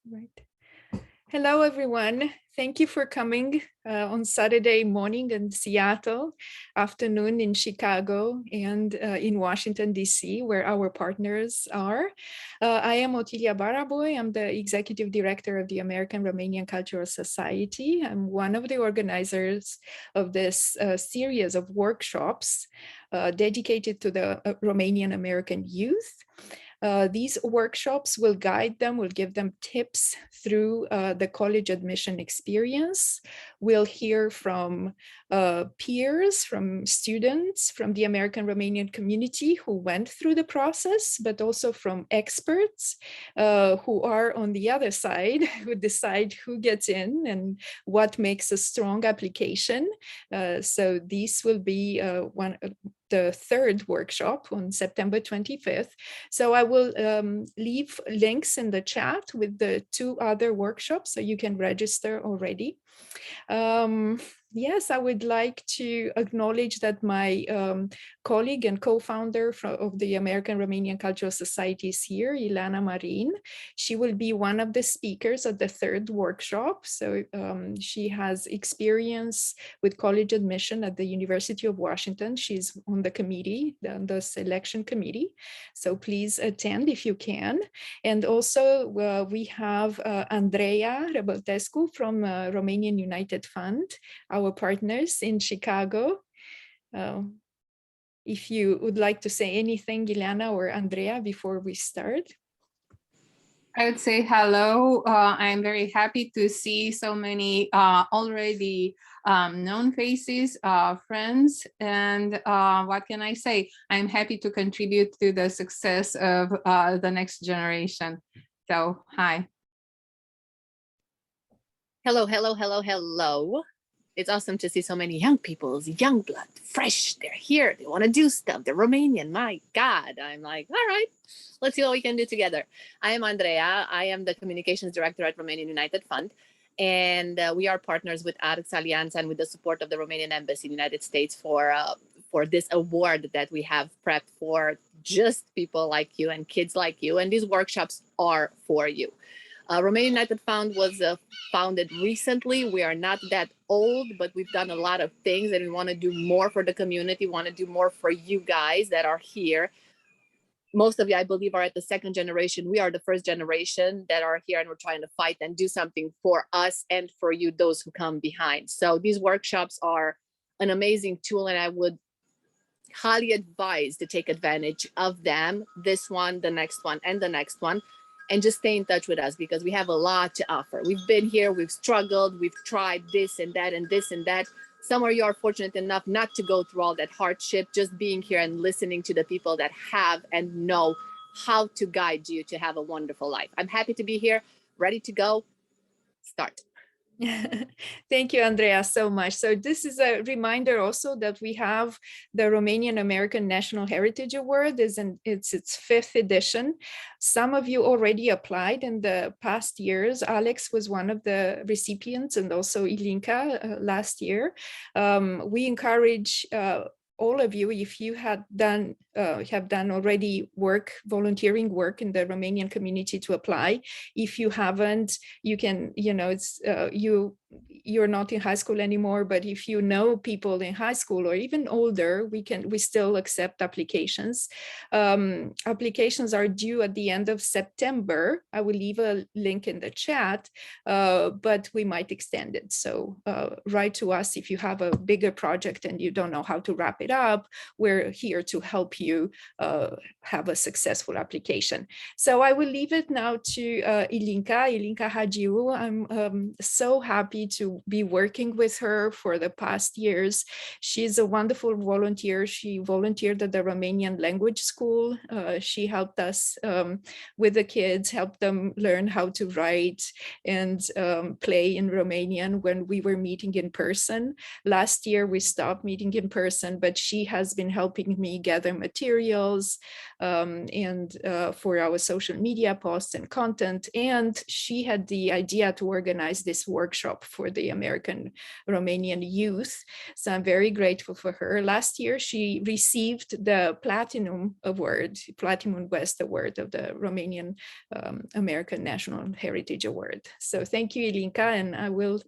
Right. Hello, everyone. Thank you for coming on Saturday morning in Seattle, afternoon in Chicago, and in Washington, D.C., where our partners are. I am Otilia Baraboy. I'm the Executive Director of the American-Romanian Cultural Society. I'm one of the organizers of this series of workshops dedicated to the Romanian-American youth. These workshops will guide them, will give them tips through the college admission experience. We'll hear from peers, from students, from the American Romanian community who went through the process, but also from experts who are on the other side, who decide who gets in and what makes a strong application. So this will be the third workshop on September 25th. So I will leave links in the chat with the two other workshops so you can register already. Yes, I would like to acknowledge that my colleague and co-founder of the American Romanian Cultural Society is here, Ilana Marin. She will be one of the speakers at the third workshop. So she has experience with college admission at the University of Washington. She's on the committee, the selection committee. So please attend if you can. And also we have Andreea Ghizila from Romanian United Fund, our partners in Chicago. If you would like to say anything, Ileana or Andrea, before we start. I would say hello. I'm very happy to see so many already known faces, friends, and what can I say? I'm happy to contribute to the success of the next generation. So, hi. Hello, hello, hello, hello. It's awesome to see so many young people, young blood, fresh. They're here. They want to do stuff. They're Romanian. My God. I'm like, all right, let's see what we can do together. I am Andrea. I am the communications director at Romanian United Fund. And we are partners with Arx Allianz and with the support of the Romanian Embassy in the United States for this award that we have prepped for just people like you and kids like you. And these workshops are for you. Romanian United Fund was founded recently. We are not that old, but we've done a lot of things and we want to do more for the community, want to do more for you guys that are here. Most of you, I believe, are at the second generation. We are the first generation that are here and we're trying to fight and do something for us and for you, those who come behind. So these workshops are an amazing tool and I would highly advise to take advantage of them, this one, the next one, and the next one. And just stay in touch with us because we have a lot to offer. We've been here, we've struggled, we've tried this and that and this and that. Some of you are fortunate enough not to go through all that hardship, just being here and listening to the people that have and know how to guide you to have a wonderful life. I'm happy to be here, ready to go, start. Thank you, Andrea, so much. So this is a reminder also that we have the Romanian-American National Heritage Award. It's its 5th edition. Some of you already applied in the past years. Alex was one of the recipients and also Ilinca last year. We encourage all of you, if you have done already volunteering work in the Romanian community, to apply. If you haven't, you can, it's you're not in high school anymore, but if you know people in high school or even older, we still accept applications. Applications are due at the end of September. I will leave a link in the chat, but we might extend it. So write to us if you have a bigger project and you don't know how to wrap it up. We're here to help you have a successful application. So I will leave it now to Ilinca Hagiu. I'm so happy to be working with her for the past years. She's a wonderful volunteer. She volunteered at the Romanian language school. She helped us with the kids, helped them learn how to write and play in Romanian when we were meeting in person. Last year, we stopped meeting in person, but she has been helping me gather materials and for our social media posts and content. And she had the idea to organize this workshop for the American Romanian youth. So I'm very grateful for her. Last year, she received the Platinum Award, Platinum West Award of the Romanian American National Heritage Award. So thank you, Ilinca, and I will,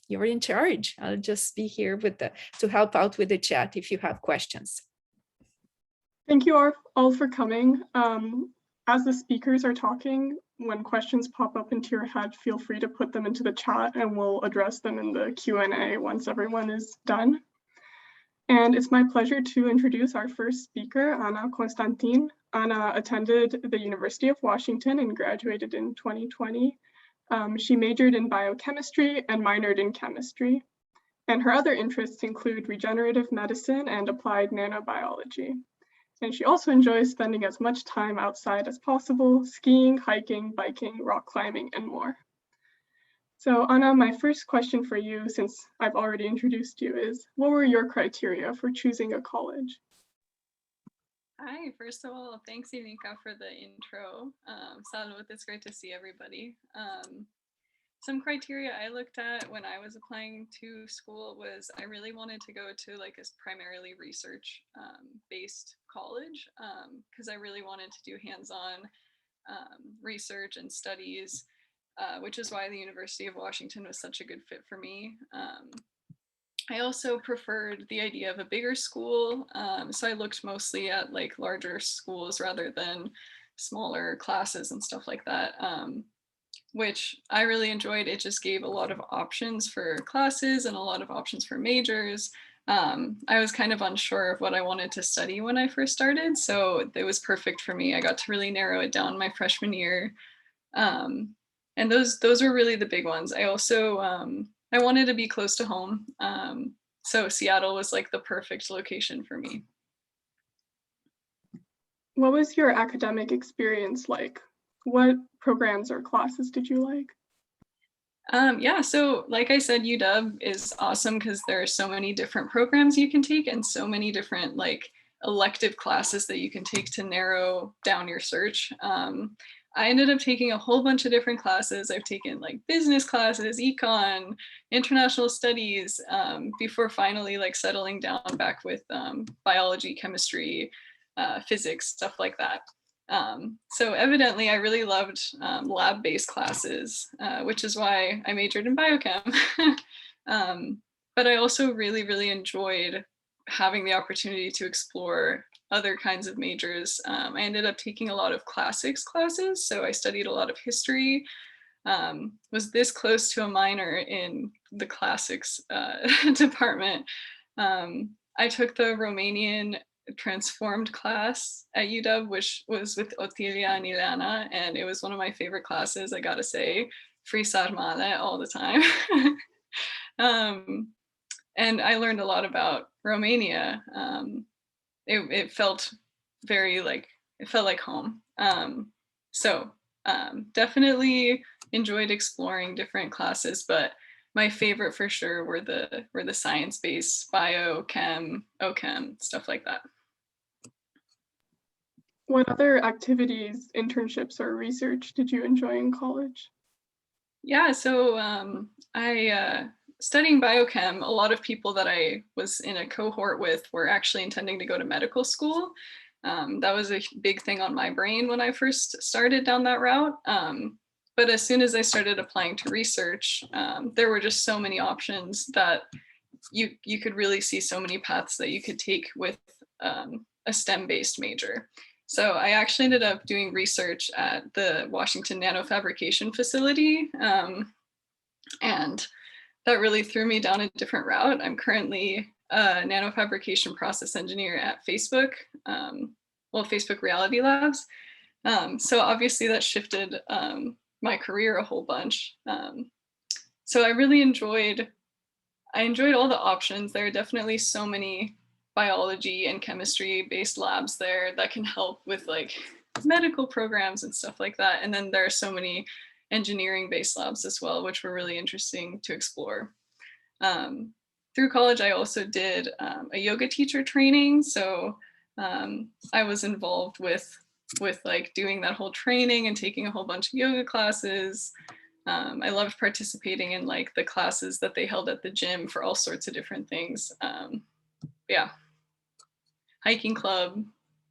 you're in charge. I'll just be here with to help out with the chat if you have questions. Thank you all for coming. As the speakers are talking, when questions pop up into your head, feel free to put them into the chat and we'll address them in the Q&A once everyone is done. And it's my pleasure to introduce our first speaker, Ana Constantin. Ana attended the University of Washington and graduated in 2020. She majored in biochemistry and minored in chemistry. And her other interests include regenerative medicine and applied nanobiology. And she also enjoys spending as much time outside as possible, skiing, hiking, biking, rock climbing, and more. So Ana, my first question for you, since I've already introduced you, is what were your criteria for choosing a college? Hi, first of all, thanks Ilinca for the intro. Salut, it's great to see everybody. Some criteria I looked at when I was applying to school was I really wanted to go to like a primarily research based college because I really wanted to do hands-on research and studies, which is why the University of Washington was such a good fit for me. I also preferred the idea of a bigger school, so I looked mostly at like larger schools rather than smaller classes and stuff like that. Which I really enjoyed. It just gave a lot of options for classes and a lot of options for majors. I was kind of unsure of what I wanted to study when I first started, so it was perfect for me. I got to really narrow it down my freshman year. And those were really the big ones. I also, I wanted to be close to home. So Seattle was like the perfect location for me. What was your academic experience like? What programs or classes did you like? Yeah, so like I said, UW is awesome because there are so many different programs you can take and so many different like elective classes that you can take to narrow down your search. I ended up taking a whole bunch of different classes. I've taken like business classes, econ, international studies, before finally like settling down back with biology, chemistry, physics, stuff like that. So evidently I really loved lab-based classes, which is why I majored in biochem. But I also really, really enjoyed having the opportunity to explore other kinds of majors. I ended up taking a lot of classics classes, so I studied a lot of history, was this close to a minor in the classics department. I took the Romanian transformed class at UW, which was with Otilia and Ileana, and it was one of my favorite classes, I gotta say. Free sarmale all the time. And I learned a lot about Romania. It felt very like, it felt like home. So definitely enjoyed exploring different classes, but my favorite for sure were the science-based bio, chem, OChem, stuff like that. What other activities, internships, or research did you enjoy in college? Yeah, so studying biochem, a lot of people that I was in a cohort with were actually intending to go to medical school. That was a big thing on my brain when I first started down that route. But as soon as I started applying to research, there were just so many options that you could really see so many paths that you could take with a STEM-based major. So I actually ended up doing research at the Washington Nanofabrication Facility, and that really threw me down a different route. I'm currently a nanofabrication process engineer at Facebook, Facebook Reality Labs. So obviously that shifted my career a whole bunch. So I really enjoyed all the options. There are definitely so many biology and chemistry based labs there that can help with like medical programs and stuff like that. And then there are so many engineering based labs as well, which were really interesting to explore. Through college, I also did a yoga teacher training. So I was involved with like doing that whole training and taking a whole bunch of yoga classes. I loved participating in like the classes that they held at the gym for all sorts of different things. Yeah, hiking club,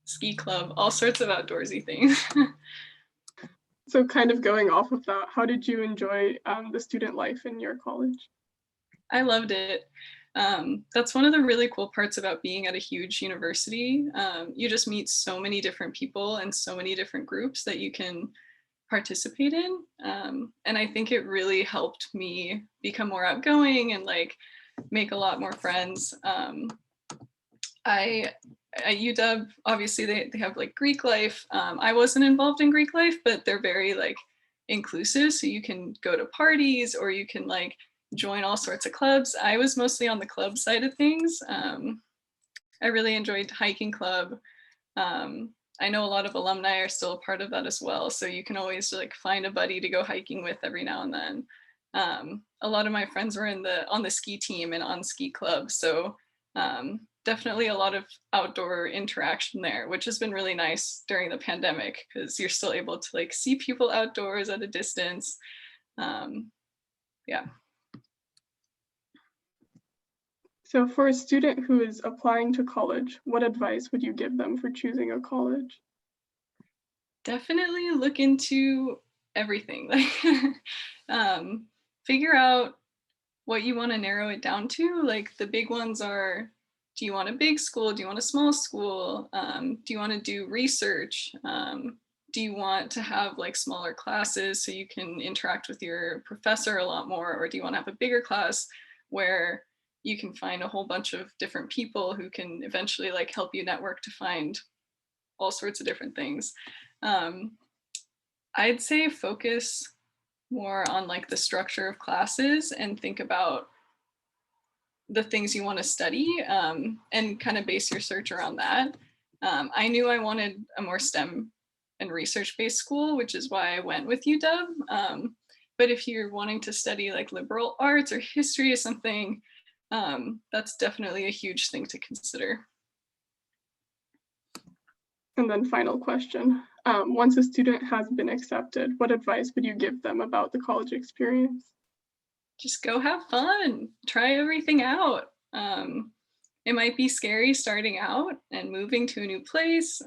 ski club, all sorts of outdoorsy things. So kind of going off of that, how did you enjoy the student life in your college? I loved it. That's one of the really cool parts about being at a huge university. You just meet so many different people and so many different groups that you can participate in. And I think it really helped me become more outgoing and like make a lot more friends. At UW, obviously they have like Greek life. I wasn't involved in Greek life, but they're very like inclusive. So you can go to parties or you can like join all sorts of clubs. I was mostly on the club side of things. I really enjoyed hiking club. I know a lot of alumni are still a part of that as well. So you can always like find a buddy to go hiking with every now and then. A lot of my friends were on the ski team and on ski club. So definitely a lot of outdoor interaction there, which has been really nice during the pandemic because you're still able to like see people outdoors at a distance. Yeah. So for a student who is applying to college, what advice would you give them for choosing a college? Definitely look into everything. Like, figure out what you want to narrow it down to. Like the big ones are, do you want a big school? Do you want a small school? Do you want to do research? Do you want to have like smaller classes so you can interact with your professor a lot more? Or do you want to have a bigger class where you can find a whole bunch of different people who can eventually like help you network to find all sorts of different things? I'd say focus more on like the structure of classes and think about the things you want to study and kind of base your search around that. I knew I wanted a more STEM and research-based school, which is why I went with UW. But if you're wanting to study like liberal arts or history or something, that's definitely a huge thing to consider. And then final question, once a student has been accepted, what advice would you give them about the college experience? Just go have fun, try everything out. It might be scary starting out and moving to a new place,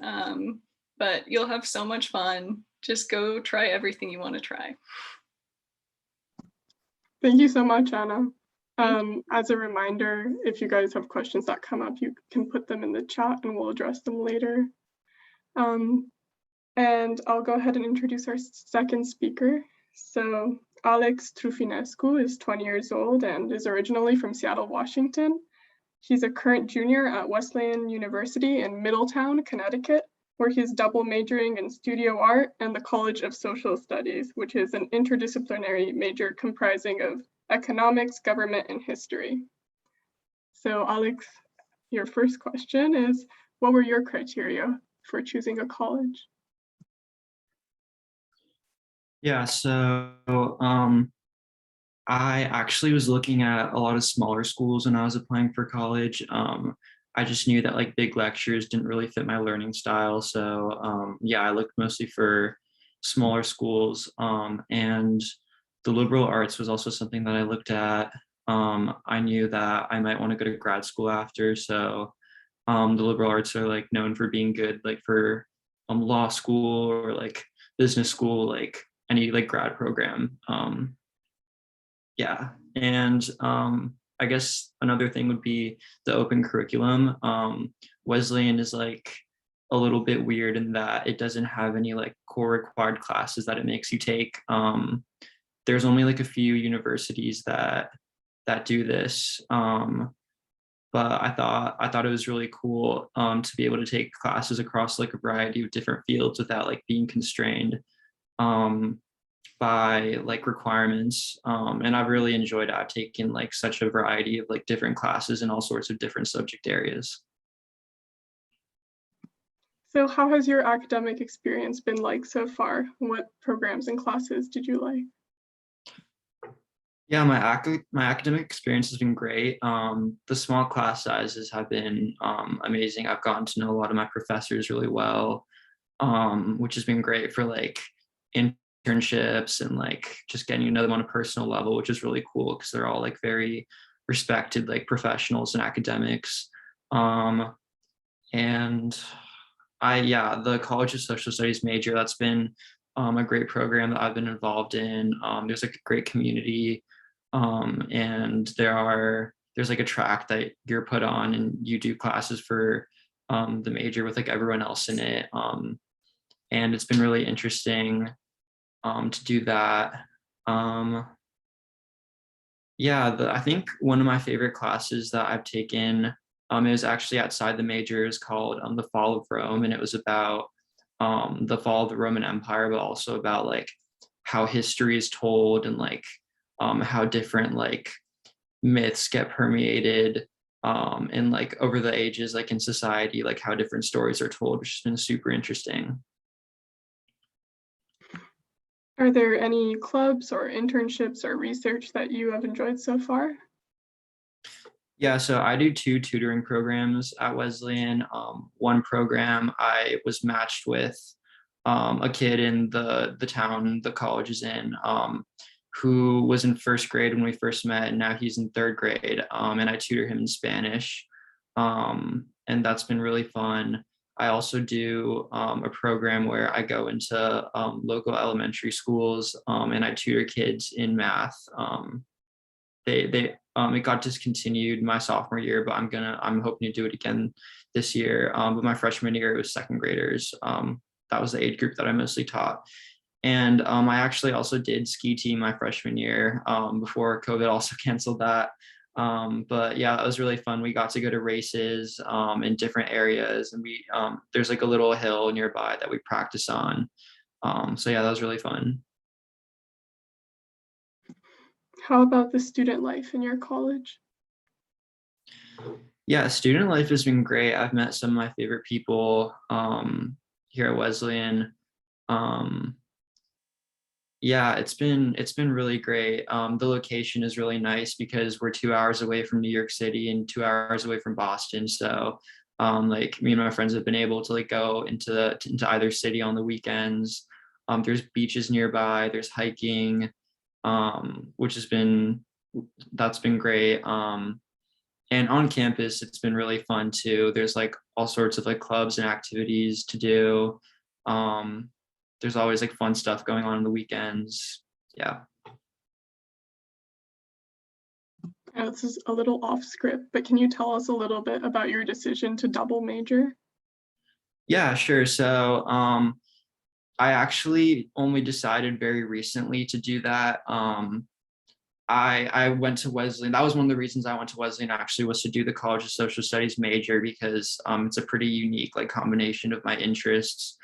but you'll have so much fun. Just go try everything you want to try. Thank you so much, Anna. As a reminder, if you guys have questions that come up, you can put them in the chat and we'll address them later. And I'll go ahead and introduce our second speaker. So Alex Trufinescu is 20 years old and is originally from Seattle, Washington. He's a current junior at Wesleyan University in Middletown, Connecticut, where he's double majoring in studio art and the College of Social Studies, which is an interdisciplinary major comprising of economics, government, and history. So Alex, your first question is, what were your criteria for choosing a college? Yeah, so I actually was looking at a lot of smaller schools when I was applying for college. I just knew that like big lectures didn't really fit my learning style. So yeah, I looked mostly for smaller schools, and the liberal arts was also something that I looked at. I knew that I might want to go to grad school after. So the liberal arts are like known for being good, like for law school or like business school, like any like grad program. Yeah, and I guess another thing would be the open curriculum. Wesleyan is like a little bit weird in that it doesn't have any like core required classes that it makes you take. There's only like a few universities that do this. But I thought it was really cool to be able to take classes across like a variety of different fields without like being constrained by like requirements. And I've really enjoyed it. I've taken like such a variety of like different classes in all sorts of different subject areas. So how has your academic experience been like so far? What programs and classes did you like? Yeah, my academic experience has been great. The small class sizes have been amazing. I've gotten to know a lot of my professors really well, which has been great for like internships and like just getting to know them on a personal level, which is really cool because they're all like very respected like professionals and academics. Um, and yeah, the College of Social Studies major, that's been a great program that I've been involved in. There's like a great community, and there's like a track that you're put on and you do classes for the major with like everyone else in it. And it's been really interesting to do that. Um, yeah, I think one of my favorite classes that I've taken, it was actually outside the major, is called The Fall of Rome, and it was about the fall of the Roman Empire, but also about like how history is told and like how different like myths get permeated and like over the ages, like in society, like how different stories are told, which has been super interesting. Are there any clubs or internships or research that you have enjoyed so far? Yeah, so I do two tutoring programs at Wesleyan. One program I was matched with a kid in the town the college is in, who was in first grade when we first met, and now he's in third grade. And I tutor him in Spanish, and that's been really fun. I also do a program where I go into local elementary schools and I tutor kids in math. It got discontinued my sophomore year, but I'm hoping to do it again this year. But my freshman year it was second graders. That was the age group that I mostly taught. And I actually also did ski team my freshman year before COVID also canceled that. But yeah, that was really fun. We got to go to races in different areas, and there's like a little hill nearby that we practice on. So yeah, that was really fun. How about the student life in your college? Yeah, student life has been great. I've met some of my favorite people here at Wesleyan. Um, yeah, it's been really great. The location is really nice because we're 2 hours away from New York City and 2 hours away from Boston. So like me and my friends have been able to like go into either city on the weekends. There's beaches nearby, there's hiking, which that's been great. And on campus, it's been really fun too. There's like all sorts of like clubs and activities to do. Um, there's always like fun stuff going on the weekends. Yeah. This is a little off script, but can you tell us a little bit about your decision to double major? Yeah, sure. So I actually only decided very recently to do that. I went to Wesleyan. That was one of the reasons I went to Wesleyan actually, was to do the College of Social Studies major because it's a pretty unique like combination of my interests.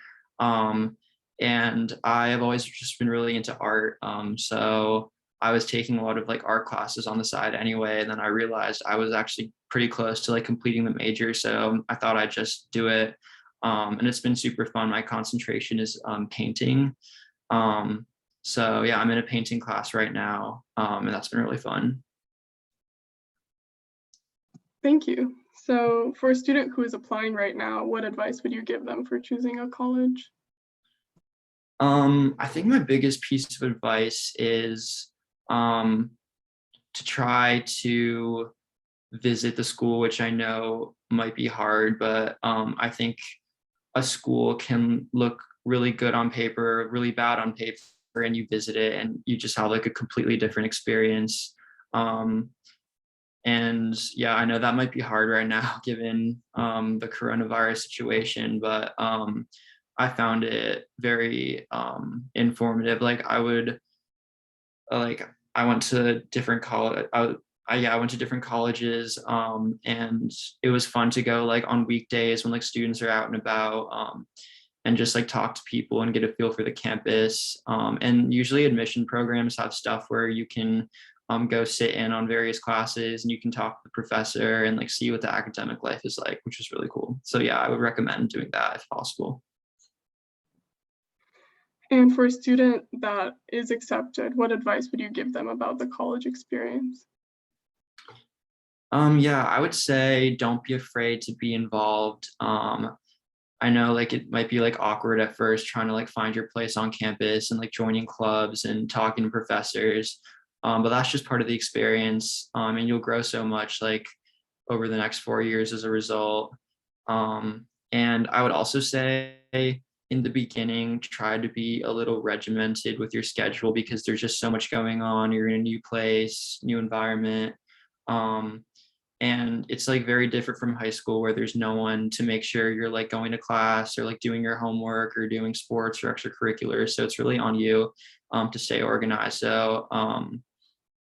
And I have always just been really into art. So I was taking a lot of like art classes on the side anyway. And then I realized I was actually pretty close to like completing the major. So I thought I'd just do it. And it's been super fun. My concentration is painting. Um, so yeah, I'm in a painting class right now, and that's been really fun. Thank you. So for a student who is applying right now, what advice would you give them for choosing a college? I think my biggest piece of advice is to try to visit the school, which I know might be hard, but I think a school can look really good on paper, really bad on paper, and you visit it and you just have like a completely different experience. And yeah, I know that might be hard right now given the coronavirus situation, but I found it very informative. I went to different college. I went to different colleges, and it was fun to go like on weekdays when like students are out and about, and just like talk to people and get a feel for the campus. And usually admission programs have stuff where you can go sit in on various classes and you can talk to the professor and like see what the academic life is like, which is really cool. So yeah, I would recommend doing that if possible. And for a student that is accepted, what advice would you give them about the college experience? Yeah, I would say don't be afraid to be involved. I know like it might be like awkward at first trying to like find your place on campus and like joining clubs and talking to professors. But that's just part of the experience. And you'll grow so much like over the next 4 years as a result. And I would also say in the beginning, try to be a little regimented with your schedule because there's just so much going on. You're in a new place, new environment. And it's like very different from high school where there's no one to make sure you're like going to class or like doing your homework or doing sports or extracurriculars. So it's really on you to stay organized. So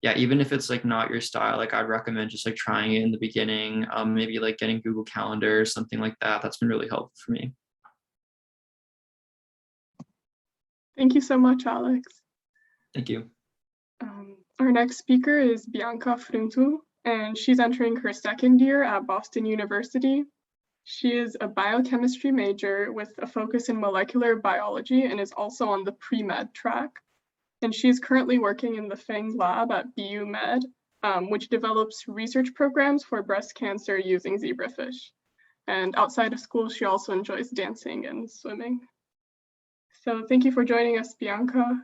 yeah, even if it's like not your style, like I'd recommend just like trying it in the beginning, maybe like getting Google Calendar or something like that. That's been really helpful for me. Thank you so much, Alex. Thank you. Our next speaker is Bianca Frintu, and she's entering her second year at Boston University. She is a biochemistry major with a focus in molecular biology and is also on the pre-med track. And she's currently working in the FANG lab at BU Med, which develops research programs for breast cancer using zebrafish. And outside of school, she also enjoys dancing and swimming. So thank you for joining us, Bianca.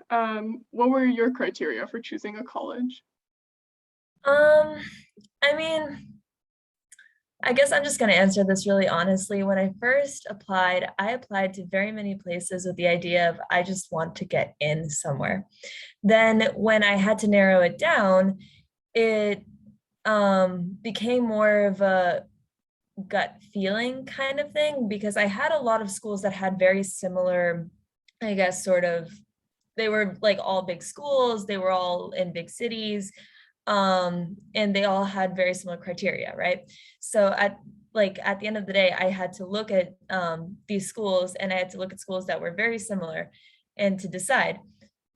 What were your criteria for choosing a college? I mean, I guess I'm just going to answer this really honestly. When I first applied, I applied to very many places with the idea of I just want to get in somewhere. Then when I had to narrow it down, it became more of a gut feeling kind of thing because I had a lot of schools that had very similar, I guess, sort of, they were like all big schools, they were all in big cities. And they all had very similar criteria, right? So at the end of the day, I had to look at these schools and I had to look at schools that were very similar and to decide.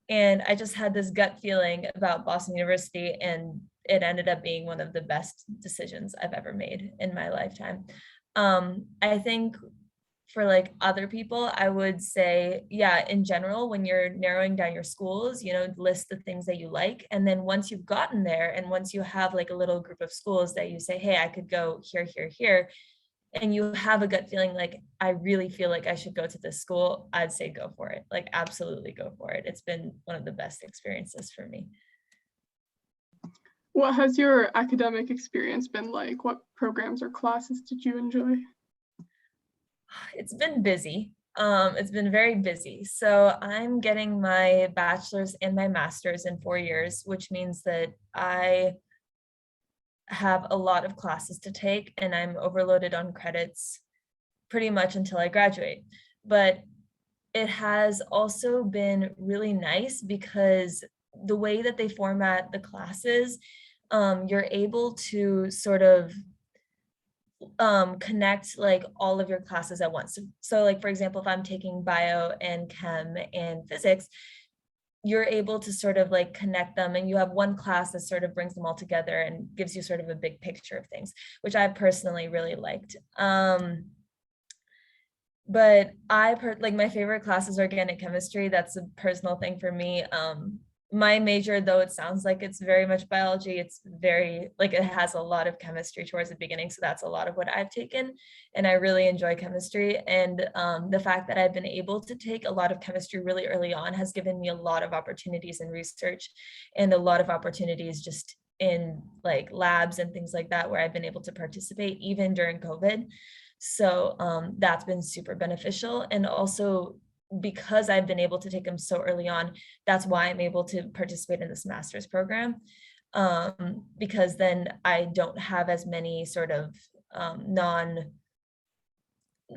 And I just had this gut feeling about Boston University, and it ended up being one of the best decisions I've ever made in my lifetime. I think for like other people, I would say, yeah, in general, when you're narrowing down your schools, list the things that you like. And then once you've gotten there and once you have like a little group of schools that you say, hey, I could go here, here, here, and you have a gut feeling like, I really feel like I should go to this school, I'd say go for it. Like, absolutely go for it. It's been one of the best experiences for me. What has your academic experience been like? What programs or classes did you enjoy? It's been busy. It's been very busy. So I'm getting my bachelor's and my master's in 4 years, which means that I have a lot of classes to take and I'm overloaded on credits pretty much until I graduate. But it has also been really nice because the way that they format the classes, you're able to sort of connect like all of your classes at once. So like, for example, if I'm taking bio and chem and physics, you're able to sort of like connect them and you have one class that sort of brings them all together and gives you sort of a big picture of things, which I personally really liked. But like my favorite class is organic chemistry. That's a personal thing for me. My major, though it sounds like it's very much biology, it's very like it has a lot of chemistry towards the beginning. So that's a lot of what I've taken. And I really enjoy chemistry. And the fact that I've been able to take a lot of chemistry really early on has given me a lot of opportunities in research and a lot of opportunities just in like labs and things like that, where I've been able to participate even during COVID. So that's been super beneficial. And also, because I've been able to take them so early on, that's why I'm able to participate in this master's program, because then I don't have as many sort of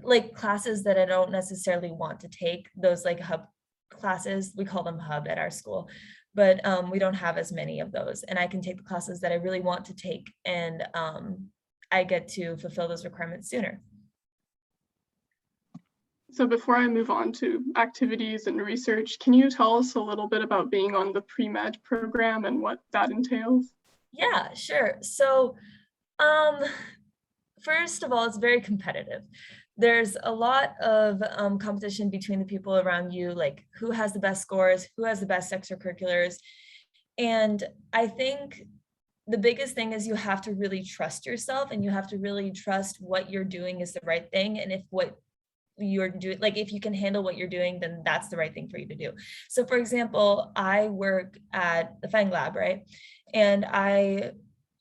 like classes that I don't necessarily want to take, those like hub classes, we call them hub at our school, but we don't have as many of those. And I can take the classes that I really want to take, and I get to fulfill those requirements sooner. So before I move on to activities and research, can you tell us a little bit about being on the pre-med program and what that entails? Yeah, sure. So first of all, it's very competitive. there's a lot of competition between the people around you, like who has the best scores, who has the best extracurriculars. And I think the biggest thing is you have to really trust yourself, and you have to really trust what you're doing is the right thing. And if what you're doing, like if you can handle what you're doing, then that's the right thing for you to do. So for example, I work at the FANG lab, right? And I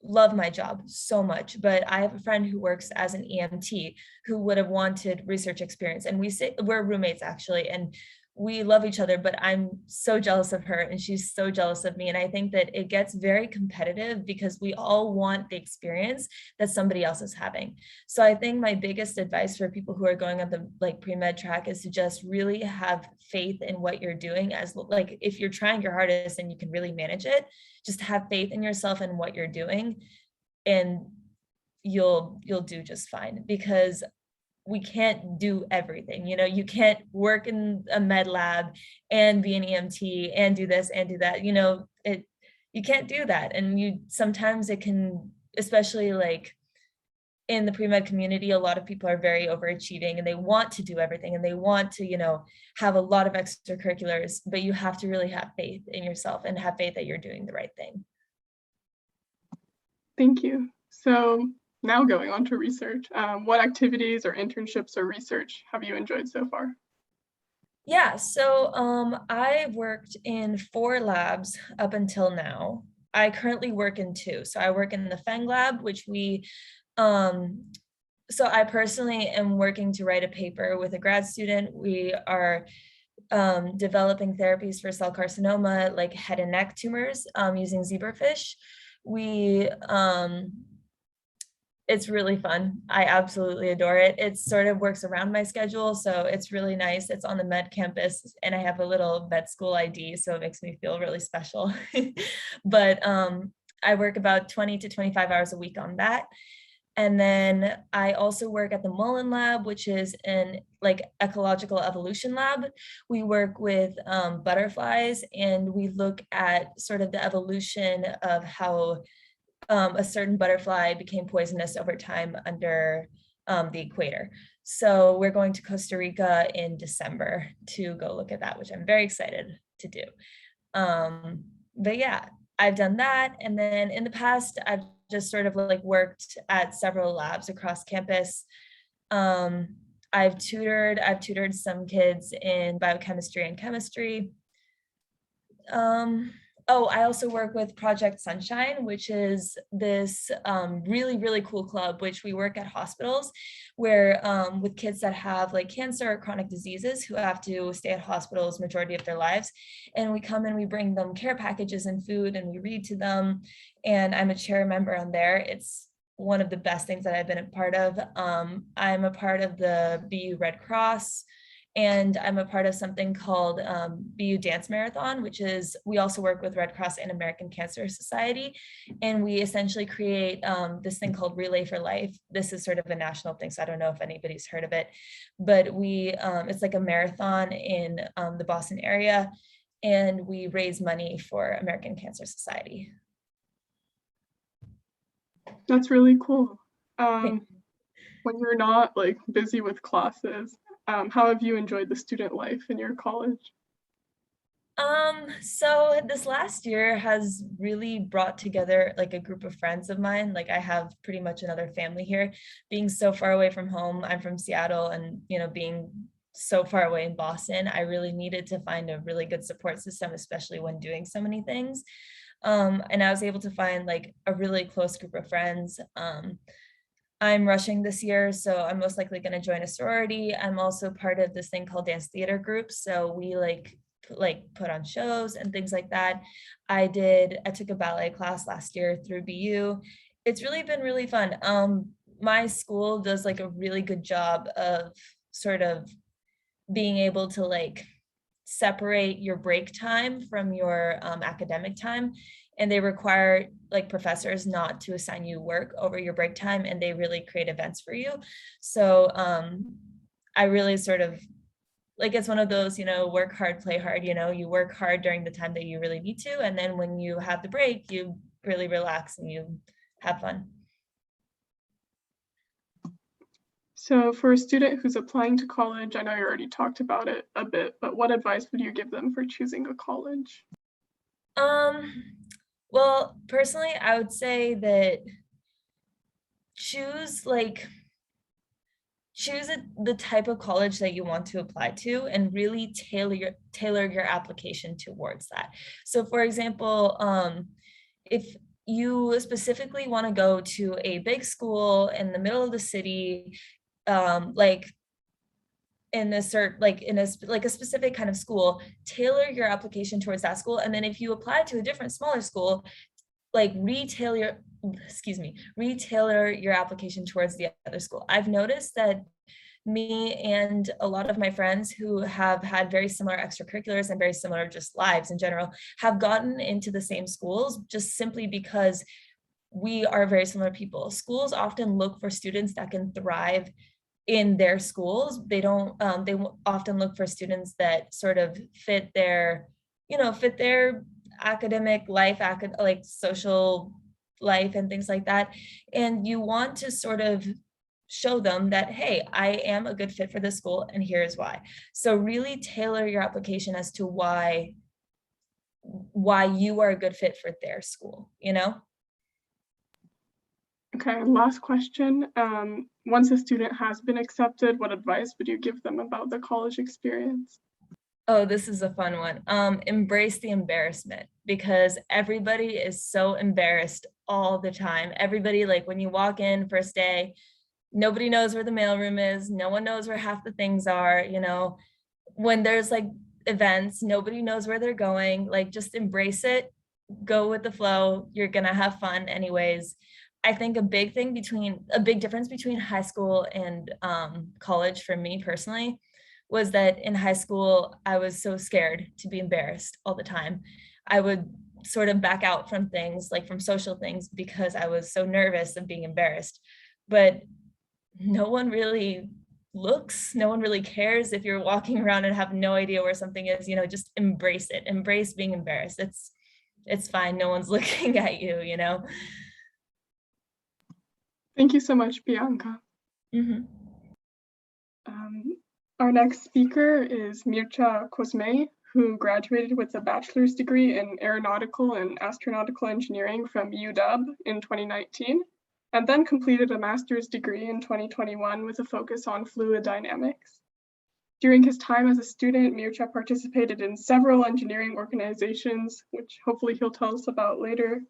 love my job so much, but I have a friend who works as an EMT who would have wanted research experience. And we're roommates actually, and we love each other, but I'm so jealous of her and she's so jealous of me. And I think that it gets very competitive because we all want the experience that somebody else is having. So I think my biggest advice for people who are going on the like pre-med track is to just really have faith in what you're doing. As like, if you're trying your hardest and you can really manage it, just have faith in yourself and what you're doing, and you'll do just fine, because we can't do everything. You know, you can't work in a med lab and be an EMT and do this and do that. You know, you can't do that. And sometimes it can, especially like in the pre-med community, a lot of people are very overachieving and they want to do everything and they want to, you know, have a lot of extracurriculars, but you have to really have faith in yourself and have faith that you're doing the right thing. Thank you. So now going on to research, what activities or internships or research have you enjoyed so far? Yeah, so I've worked in 4 labs up until now. I currently work in 2. So I work in the FANG lab, which so I personally am working to write a paper with a grad student. We are developing therapies for cell carcinoma, like head and neck tumors, using zebrafish. It's really fun. I absolutely adore it. It sort of works around my schedule, so it's really nice. It's on the med campus and I have a little med school ID, so it makes me feel really special. But I work about 20 to 25 hours a week on that. And then I also work at the Mullen Lab, which is an like ecological evolution lab. We work with butterflies, and we look at sort of the evolution of how a certain butterfly became poisonous over time under the equator. So we're going to Costa Rica in December to go look at that, which I'm very excited to do. But yeah, I've done that. And then in the past, I've just sort of like worked at several labs across campus. I've tutored some kids in biochemistry and chemistry. Oh, I also work with Project Sunshine, which is this really, really cool club, which we work at hospitals where with kids that have like cancer or chronic diseases who have to stay at hospitals majority of their lives. And we come and we bring them care packages and food and we read to them. And I'm a chair member on there. It's one of the best things that I've been a part of. I'm a part of the BU Red Cross. And I'm a part of something called BU Dance Marathon, which is, we also work with Red Cross and American Cancer Society. And we essentially create this thing called Relay for Life. This is sort of a national thing, so I don't know if anybody's heard of it, but it's like a marathon in the Boston area, and we raise money for American Cancer Society. That's really cool. When you're not like busy with classes, how have you enjoyed the student life in your college? So this last year has really brought together like a group of friends of mine. Like I have pretty much another family here. Being so far away from home, I'm from Seattle, and you know, being so far away in Boston, I really needed to find a really good support system, especially when doing so many things. And I was able to find like a really close group of friends. I'm rushing this year, so I'm most likely going to join a sorority. I'm also part of this thing called dance theater groups. So we like put on shows and things like that. I took a ballet class last year through BU. It's really been really fun. My school does like a really good job of sort of being able to like separate your break time from your academic time. And they require like professors not to assign you work over your break time, and they really create events for you. So I really sort of like, it's one of those, you know, work hard, play hard, you know, you work hard during the time that you really need to. And then when you have the break, you really relax and you have fun. So for a student who's applying to college, I know you already talked about it a bit, but what advice would you give them for choosing a college? Well, personally, I would say that choose the type of college that you want to apply to and really tailor your application towards that. So for example, if you specifically want to go to a big school in the middle of the city, like in a specific kind of school, tailor your application towards that school. And then if you apply to a different smaller school, like retailor your application towards the other school. I've noticed that me and a lot of my friends who have had very similar extracurriculars and very similar just lives in general have gotten into the same schools just simply because we are very similar people. Schools often look for students that can thrive in their schools. They don't, they often look for students that sort of fit their academic life, like social life and things like that. And you want to sort of show them that, hey, I am a good fit for this school and here's why. So really tailor your application as to why you are a good fit for their school, you know? Okay, last question. Once a student has been accepted, what advice would you give them about the college experience? Oh, this is a fun one. Embrace the embarrassment, because everybody is so embarrassed all the time. Everybody, like when you walk in first day, nobody knows where the mailroom is. No one knows where half the things are, you know. When there's like events, nobody knows where they're going. Like just embrace it, go with the flow. You're gonna have fun anyways. I think a big difference between high school and college for me personally was that in high school, I was so scared to be embarrassed all the time. I would sort of back out from things, like from social things, because I was so nervous of being embarrassed. But no one really cares if you're walking around and have no idea where something is, you know, just embrace it. Embrace being embarrassed. It's fine. No one's looking at you, you know? Thank you so much, Bianca. Mm-hmm. Our next speaker is Mircea Cozmei, who graduated with a bachelor's degree in aeronautical and astronautical engineering from UW in 2019, and then completed a master's degree in 2021 with a focus on fluid dynamics. During his time as a student, Mircea participated in several engineering organizations, which hopefully he'll tell us about later,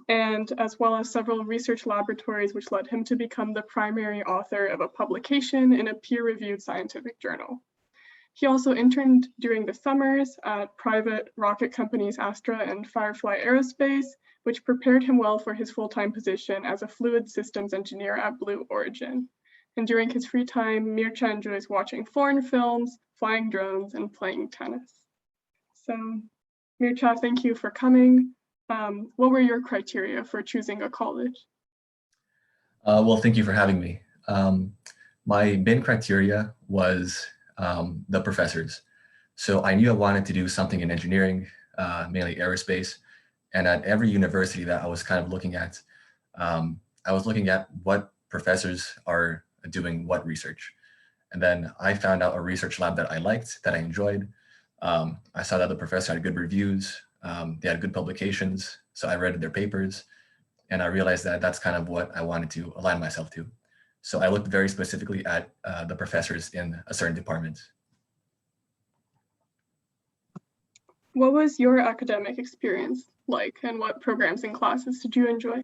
and as well as several research laboratories, which led him to become the primary author of a publication in a peer-reviewed scientific journal. He also interned during the summers at private rocket companies Astra and Firefly Aerospace, which prepared him well for his full-time position as a fluid systems engineer at Blue Origin. And during his free time, Mircea enjoys watching foreign films, flying drones, and playing tennis. So, Mircea, thank you for coming. What were your criteria for choosing a college? Well, thank you for having me. My main criteria was the professors. So I knew I wanted to do something in engineering, mainly aerospace. And at every university that I was kind of looking at, I was looking at what professors are doing what research. And then I found out a research lab that I liked, that I enjoyed. I saw that the professor had good reviews. They had good publications, so I read their papers, and I realized that that's kind of what I wanted to align myself to. So I looked very specifically at the professors in a certain department. What was your academic experience like, and what programs and classes did you enjoy?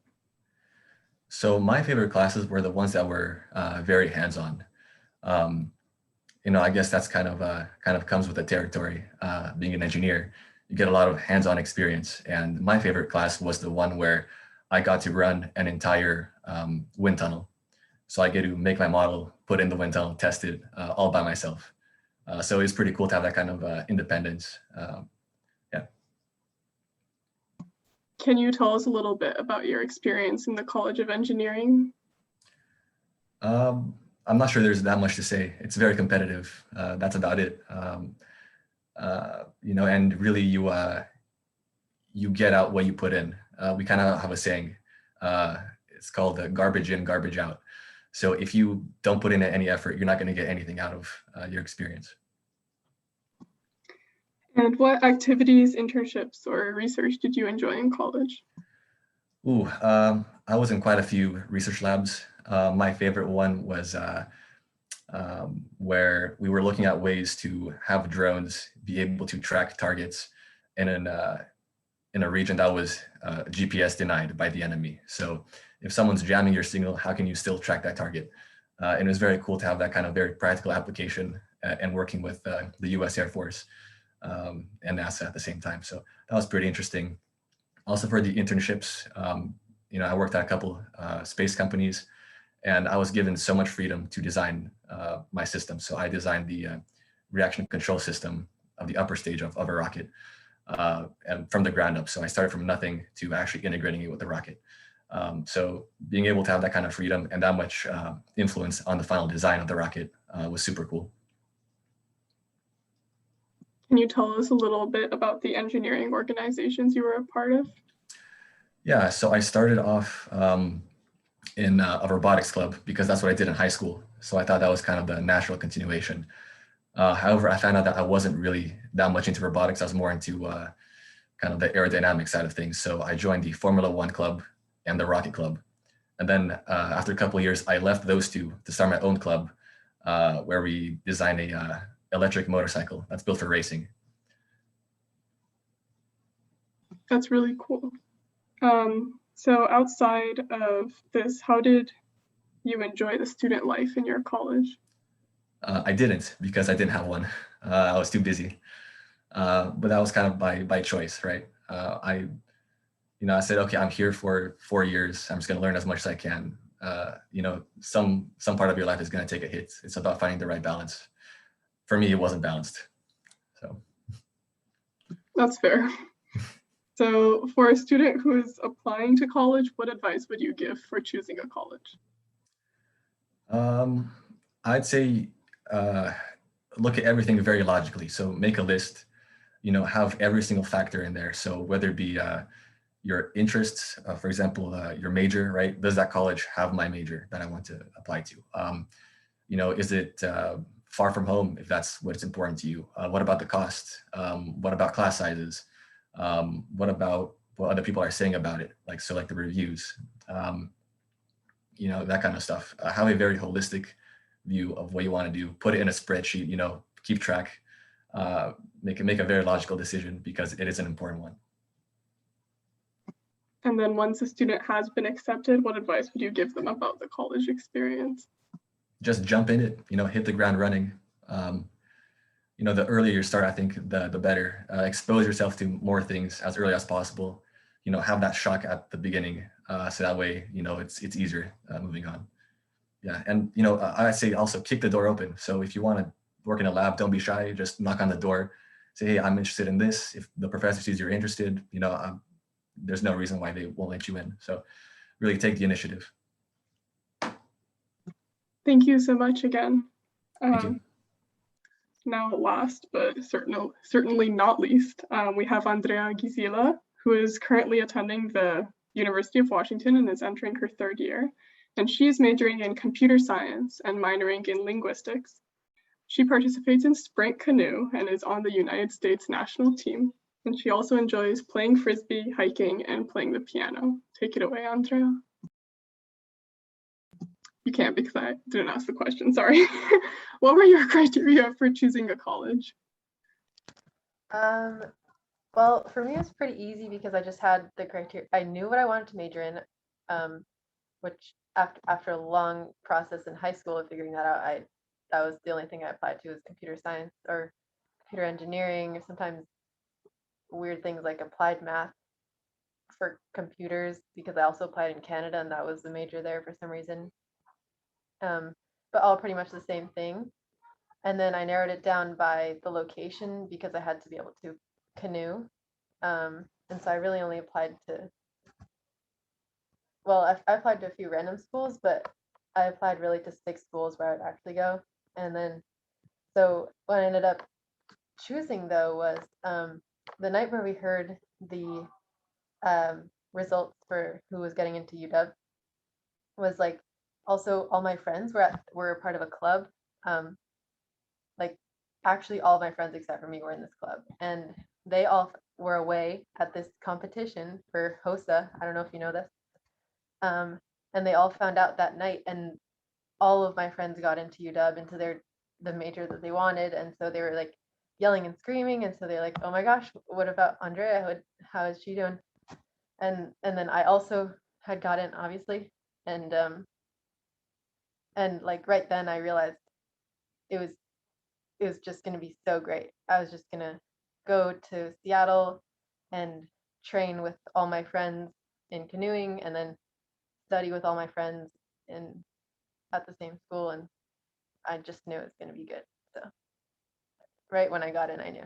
So my favorite classes were the ones that were very hands-on. You know, I guess that's kind of comes with the territory. Being an engineer, you get a lot of hands-on experience. And my favorite class was the one where I got to run an entire wind tunnel. So I get to make my model, put in the wind tunnel, test it all by myself. So it's pretty cool to have that kind of independence. Yeah. Can you tell us a little bit about your experience in the College of Engineering? I'm not sure there's that much to say. It's very competitive. That's about it. You know, and really you get out what you put in. We kind of have a saying. It's called garbage in, garbage out. So if you don't put in any effort, you're not going to get anything out of your experience. And what activities, internships, or research did you enjoy in college? Ooh, I was in quite a few research labs. My favorite one was where we were looking at ways to have drones be able to track targets in a region that was GPS denied by the enemy. So if someone's jamming your signal, how can you still track that target? And it was very cool to have that kind of very practical application and working with the US Air Force and NASA at the same time. So that was pretty interesting. Also for the internships, I worked at a couple space companies, and I was given so much freedom to design my system. So I designed the reaction control system of the upper stage of a rocket and from the ground up. So I started from nothing to actually integrating it with the rocket. So being able to have that kind of freedom and that much influence on the final design of the rocket was super cool. Can you tell us a little bit about the engineering organizations you were a part of? Yeah, so I started off in a robotics club because that's what I did in high school. So I thought that was kind of the natural continuation. However, I found out that I wasn't really that much into robotics. I was more into kind of the aerodynamic side of things. So I joined the Formula One club and the Rocket Club. And then after a couple of years, I left those two to start my own club where we designed a electric motorcycle that's built for racing. That's really cool. So outside of this, how did you enjoy the student life in your college? I didn't because I didn't have one. I was too busy. But that was kind of by choice, right? I said, okay, I'm here for 4 years. I'm just going to learn as much as I can. Some part of your life is going to take a hit. It's about finding the right balance. For me, it wasn't balanced. So that's fair. So for a student who is applying to college, what advice would you give for choosing a college? I'd say look at everything very logically. So make a list, have every single factor in there. So whether it be your interests, for example, your major, right? Does that college have my major that I want to apply to? Is it far from home if that's what's important to you? What about the cost? What about class sizes? What about what other people are saying about it? Like the reviews, that kind of stuff. Have a very holistic view of what you want to do, put it in a spreadsheet, keep track, make a very logical decision because it is an important one. And then once a student has been accepted, what advice would you give them about the college experience? Just jump in it, hit the ground running. The earlier you start, I think the better. Expose yourself to more things as early as possible. Have that shock at the beginning, so that way, it's easier moving on. Yeah, and I say also kick the door open. So if you want to work in a lab, don't be shy. Just knock on the door. Say, hey, I'm interested in this. If the professor sees you're interested, there's no reason why they won't let you in. So really take the initiative. Thank you so much again. Thank you. Now last, but certainly not least, we have Andreea Ghizila, who is currently attending the University of Washington and is entering her 3rd year. And she is majoring in computer science and minoring in linguistics. She participates in sprint canoe and is on the United States national team. And she also enjoys playing frisbee, hiking, and playing the piano. Take it away, Andreea. You can't because I didn't ask the question, sorry. What were your criteria for choosing a college? Well, for me, it was pretty easy because I just had the criteria. I knew what I wanted to major in, which after a long process in high school of figuring that out, that was the only thing I applied to was computer science or computer engineering, or sometimes weird things like applied math for computers, because I also applied in Canada and that was the major there for some reason. But all pretty much the same thing. And then I narrowed it down by the location because I had to be able to canoe. And so I really only applied to, well, I applied to a few random schools, but I applied really to 6 schools where I would actually go. And then, so what I ended up choosing though was the night where we heard the results for who was getting into UW was like also all my friends were part of a club. Like actually all my friends except for me were in this club, and they all were away at this competition for HOSA. I don't know if you know this. And they all found out that night, and all of my friends got into UW, into the major that they wanted, and so they were like yelling and screaming, and so they're like, oh my gosh, what about Andrea? How is she doing? And then I also had got in, obviously, and like right then I realized it was just going to be so great. I was just going to go to Seattle and train with all my friends in canoeing, and then study with all my friends in at the same school, and I just knew it was going to be good. So right when I got in, I knew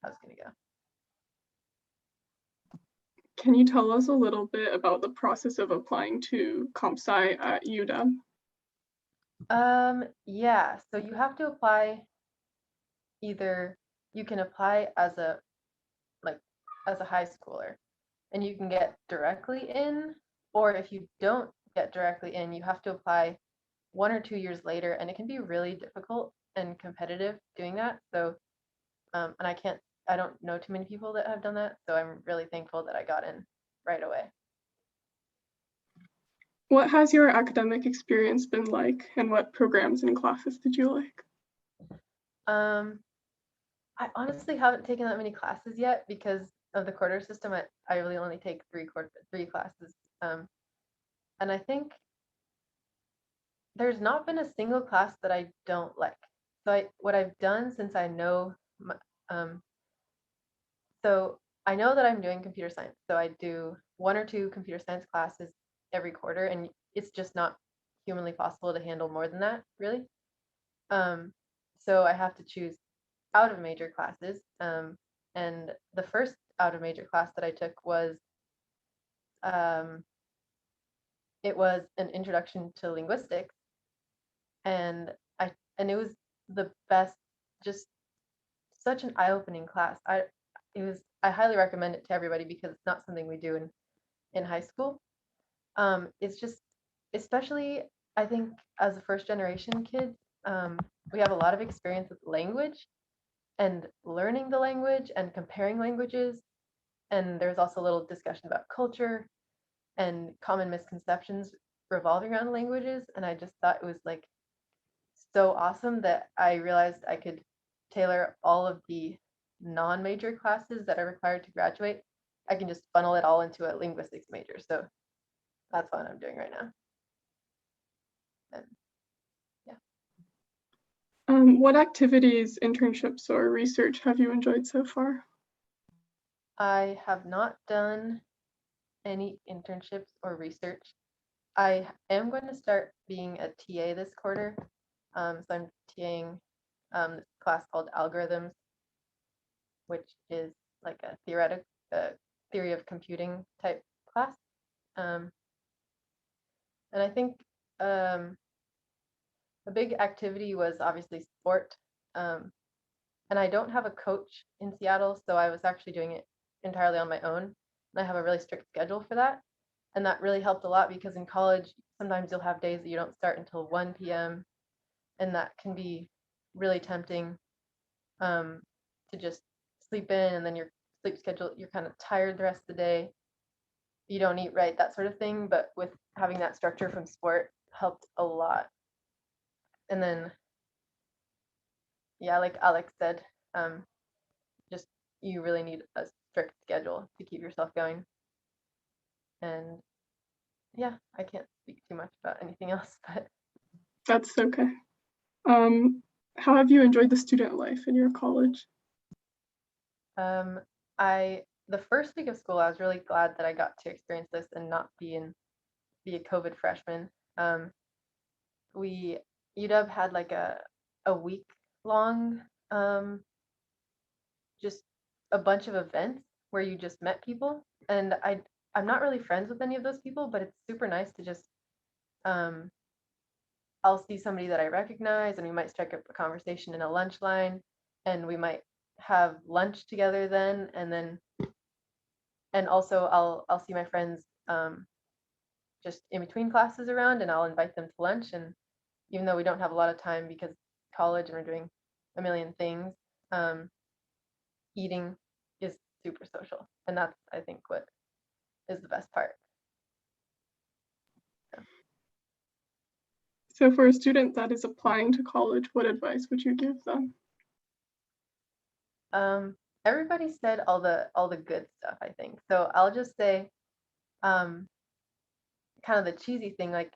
I was going to go. Can you tell us a little bit about the process of applying to comp sci at UW? Yeah, so you have to apply. Either you can apply as a high schooler and you can get directly in, or if you don't get directly in, you have to apply 1 or 2 years later, and it can be really difficult and competitive doing that. So and I don't know too many people that have done that, so I'm really thankful that I got in right away. What has your academic experience been like, and what programs and classes did you like? I honestly haven't taken that many classes yet because of the quarter system. I really only take three classes. And I think there's not been a single class that I don't like. So what I've done, since I know, so I know that I'm doing computer science. So I do 1 or 2 computer science classes every quarter, and it's just not humanly possible to handle more than that, really. So I have to choose out of major classes. And the first out of major class that I took was it was an introduction to linguistics, and it was the best, just such an eye-opening class. I highly recommend it to everybody because it's not something we do in high school. It's just, especially I think as a first generation kid, we have a lot of experience with language and learning the language and comparing languages. And there's also a little discussion about culture and common misconceptions revolving around languages. And I just thought it was like so awesome that I realized I could tailor all of the non-major classes that are required to graduate. I can just funnel it all into a linguistics major. So that's what I'm doing right now. And yeah. What activities, internships, or research have you enjoyed so far? I have not done any internships or research. I am going to start being a TA this quarter. So I'm TAing this class called Algorithms, which is like a theory of computing type class. And I think a big activity was obviously sport. And I don't have a coach in Seattle, so I was actually doing it entirely on my own. And I have a really strict schedule for that. And that really helped a lot because in college, sometimes you'll have days that you don't start until 1 p.m. And that can be really tempting to just sleep in, and then your sleep schedule, you're kind of tired the rest of the day. You don't eat right, that sort of thing. But with having that structure from sport helped a lot. And then, yeah, like Alex said, just you really need a strict schedule to keep yourself going. And yeah, I can't speak too much about anything else, but that's okay. How have you enjoyed the student life in your college? The first week of school, I was really glad that I got to experience this and not be a COVID freshman. UW had like a week long, just a bunch of events where you just met people, and I'm not really friends with any of those people, but it's super nice to just I'll see somebody that I recognize, and we might strike up a conversation in a lunch line, and we might have lunch together then, and also I'll see my friends just in between classes around, and I'll invite them to lunch. And even though we don't have a lot of time because college and we're doing a million things, eating is super social. And that's, I think, what is the best part. So for a student that is applying to college, what advice would you give them? Everybody said all the good stuff, I think. So I'll just say, kind of the cheesy thing, like,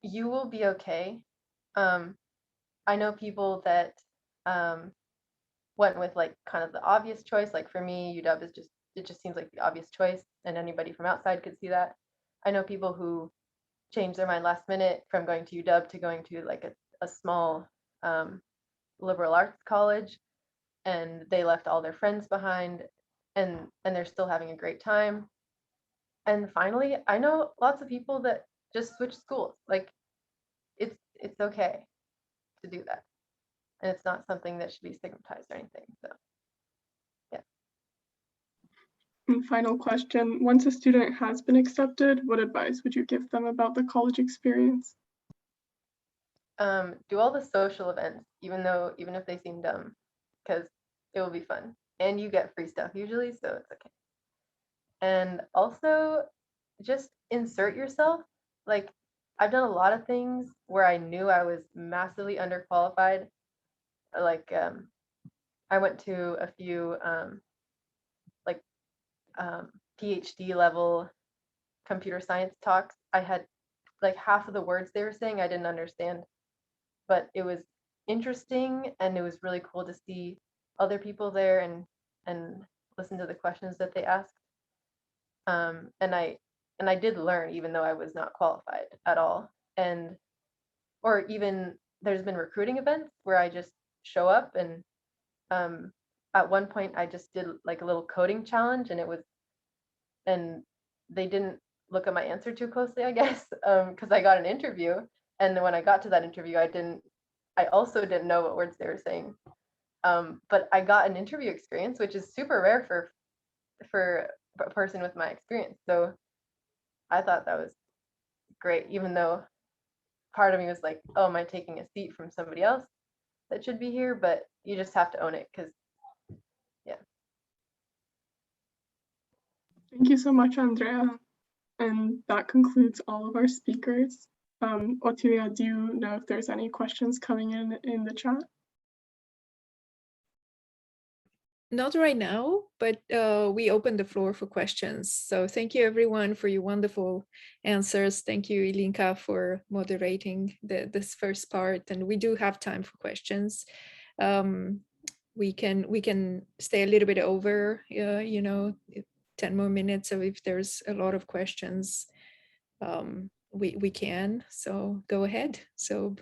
you will be okay. I know people that went with like kind of the obvious choice. Like for me, UW is it just seems like the obvious choice, and anybody from outside could see that. I know people who changed their mind last minute from going to UW to going to like a small liberal arts college, and they left all their friends behind, and they're still having a great time. And finally, I know lots of people that just switch schools. Like it's okay to do that, and it's not something that should be stigmatized or anything. So yeah. And final question, once a student has been accepted, what advice would you give them about the college experience? Do all the social events, even if they seem dumb, because it will be fun, and you get free stuff usually, so it's okay. And also just insert yourself. Like, I've done a lot of things where I knew I was massively underqualified. Like I went to a few PhD level computer science talks. I had like half of the words they were saying I didn't understand, but it was interesting, and it was really cool to see other people there and listen to the questions that they asked. And I did learn, even though I was not qualified at all. And or even there's been recruiting events where I just show up, and at one point I just did like a little coding challenge, and they didn't look at my answer too closely, I guess, because I got an interview, and then when I got to that interview, I also didn't know what words they were saying, but I got an interview experience, which is super rare for a person with my experience. So I thought that was great, even though part of me was like, oh, am I taking a seat from somebody else that should be here? But you just have to own it, because yeah. Thank you so much, Andrea. And that concludes all of our speakers. Otilia, do you know if there's any questions coming in the chat? Not right now, but we open the floor for questions. So thank you everyone for your wonderful answers. Thank you, Ilinca, for moderating this first part. And we do have time for questions. We can stay a little bit over, 10 more minutes. So if there's a lot of questions, we can. So go ahead. So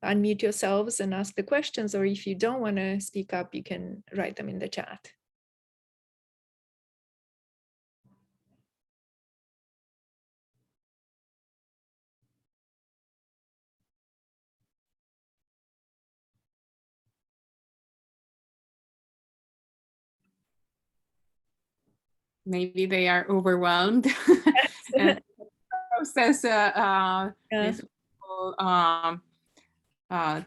unmute yourselves and ask the questions, or if you don't want to speak up, you can write them in the chat. Maybe they are overwhelmed. And process these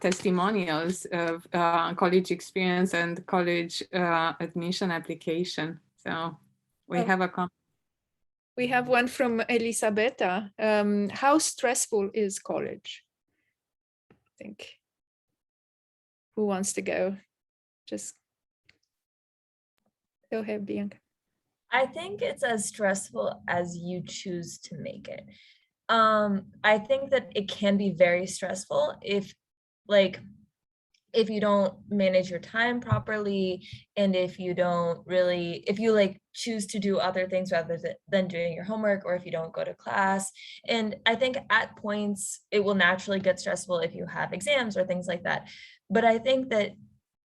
testimonials of college experience and college admission application. So we have one from Elisabetta. How stressful is college? I think. Who wants to go? Just go ahead, Bianca. I think it's as stressful as you choose to make it. I think that it can be very stressful if you don't manage your time properly, and if you choose to do other things rather than doing your homework, or if you don't go to class. And I think at points it will naturally get stressful if you have exams or things like that. But I think that